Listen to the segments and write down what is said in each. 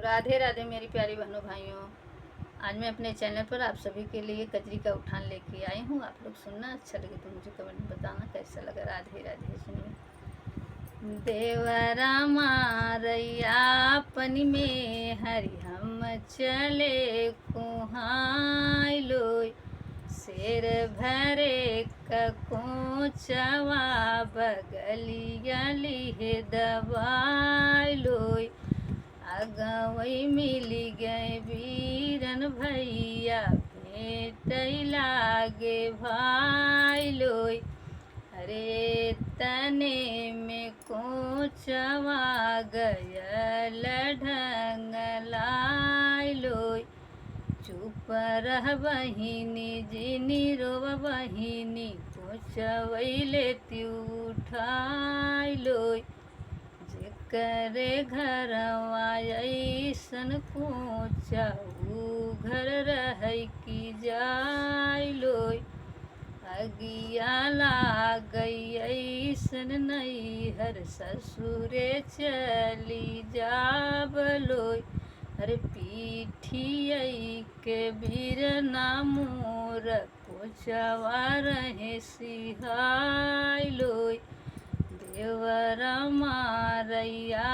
राधे राधे मेरी प्यारी बहनों भाइयों। आज मैं अपने चैनल पर आप सभी के लिए कजरी का उठान लेके आई हूँ। आप लोग सुनना, अच्छा लगे तो मुझे कमेंट में बताना कैसा लगा। राधे राधे। सुनिए। देवरा मारैया पनी में हरि हम चले कुहाई लोय, शेर भरे कोचवा बगलिया लिहे दबाई लोय, अगवई मिली गए वीरन भैया भेट लागे भाई लोय, अरे तने में कोचवा गयल ढंग लाई लोय, चुप रह बहिनी जिनी रोव बहिनी कोचवैले उठाई लोय, जेकरे घरवा ऐसन कोचा ऊ घर रह की जाय लोय, अगिया लागई ऐसन नैहर ससुरे चली जाब लोय, अरे पीठियई के बीरना मोर कोचवा रहे सिहाय लोय, देवरा मारैया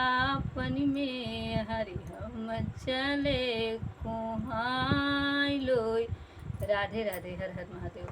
पनी में हरि हम चले कुहाई लोय। राधे राधे। हर हर महादेव।